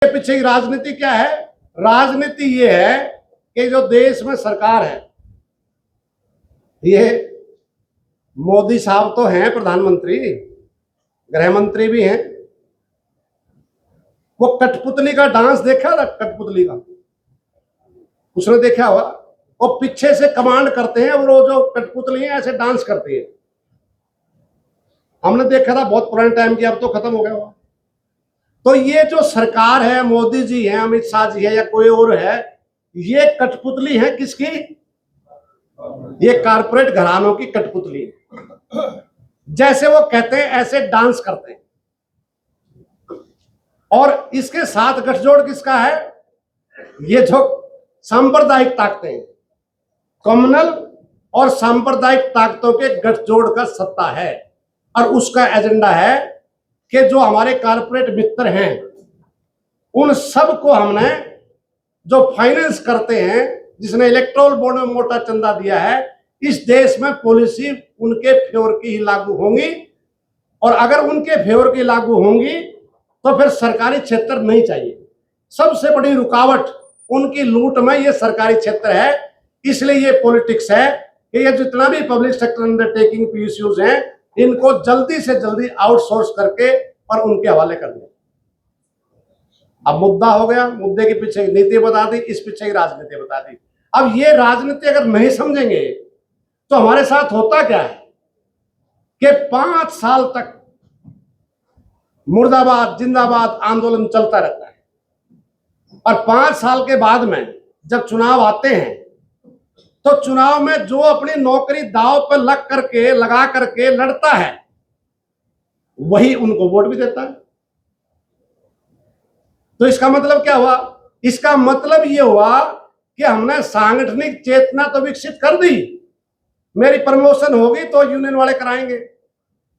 पीछे की राजनीति क्या है? राजनीति ये है कि जो देश में सरकार है, ये मोदी साहब तो हैं प्रधानमंत्री, गृह मंत्री भी हैं। वो कठपुतली का डांस देखा था? कठपुतली का उसने देखा होगा। वो पीछे से कमांड करते हैं और वो जो कठपुतली है ऐसे डांस करती है। हमने देखा था बहुत पुराने टाइम की, अब तो खत्म हो गया हुआ। तो ये जो सरकार है, मोदी जी है, अमित शाह जी है या कोई और है, ये कठपुतली है किसकी? ये कारपोरेट घरानों की कठपुतली है। जैसे वो कहते हैं ऐसे डांस करते हैं। और इसके साथ गठजोड़ किसका है? ये जो सांप्रदायिक ताकतें हैं, कम्युनल और सांप्रदायिक ताकतों के गठजोड़ का सत्ता है। और उसका एजेंडा है कि जो हमारे कारपोरेट मित्र हैं उन सब को हमने जो फाइनेंस करते हैं, जिसने इलेक्ट्रोल बॉन्ड में मोटा चंदा दिया है, इस देश में पॉलिसी उनके फेवर की ही लागू होंगी। और अगर उनके फेवर की लागू होंगी तो फिर सरकारी क्षेत्र नहीं चाहिए। सबसे बड़ी रुकावट उनकी लूट में ये सरकारी क्षेत्र है। इसलिए ये पॉलिटिक्स है कि ये जितना भी पब्लिक सेक्टर अंडरटेकिंग पीएसयूज हैं, इनको जल्दी से जल्दी आउटसोर्स करके और उनके हवाले कर दिया। अब मुद्दा हो गया, मुद्दे के पीछे नीति बता दी, इस पीछे की राजनीति बता दी। अब ये राजनीति अगर नहीं समझेंगे तो हमारे साथ होता क्या है कि 5 साल तक मुर्दाबाद जिंदाबाद आंदोलन चलता रहता है। और 5 साल के बाद में जब चुनाव आते हैं तो चुनाव में जो अपनी नौकरी दांव पर लगा करके लड़ता है, वही उनको वोट भी देता है। तो इसका मतलब क्या हुआ? इसका मतलब यह हुआ कि हमने सांगठनिक चेतना तो विकसित कर दी। मेरी प्रमोशन होगी तो यूनियन वाले कराएंगे,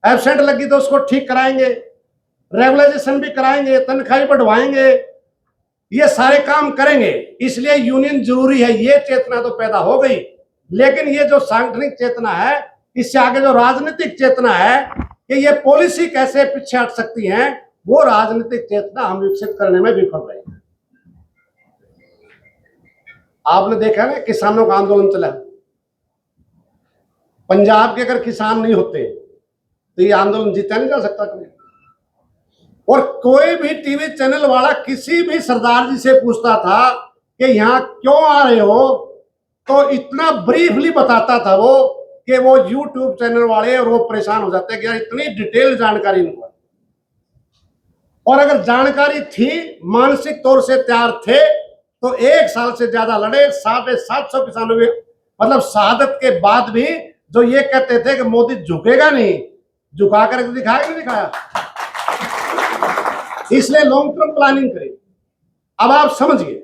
एब्सेंट लगी तो उसको ठीक कराएंगे, रेगुलाइजेशन भी कराएंगे, तनख्वाही बढ़वाएंगे, ये सारे काम करेंगे। इसलिए यूनियन जरूरी है। ये चेतना तो पैदा हो गई। लेकिन ये जो सांगठनिक चेतना है, इससे आगे जो राजनीतिक चेतना है कि ये पॉलिसी कैसे पीछे हट सकती है, वो राजनीतिक चेतना हम विकसित करने में विफल रहे हैं। आपने देखा ना, किसानों का आंदोलन चला। पंजाब के अगर किसान नहीं होते तो ये आंदोलन जीता नहीं जा सकता कभी। और कोई भी टीवी चैनल वाला किसी भी सरदार जी से पूछता था कि यहां क्यों आ रहे हो, तो इतना ब्रीफली बताता था वो कि वो यूट्यूब चैनल वाले और वो परेशान हो जाते कि यार इतनी डिटेल जानकारी नहीं। और अगर जानकारी थी, मानसिक तौर से तैयार थे, तो 1 साल से ज्यादा लड़े। 750 किसानों के मतलब शहादत के बाद भी जो ये कहते थे कि मोदी झुकेगा नहीं, झुका कर दिखाया कि नहीं दिखाया। इसलिए लॉन्ग टर्म प्लानिंग करें। अब आप समझिए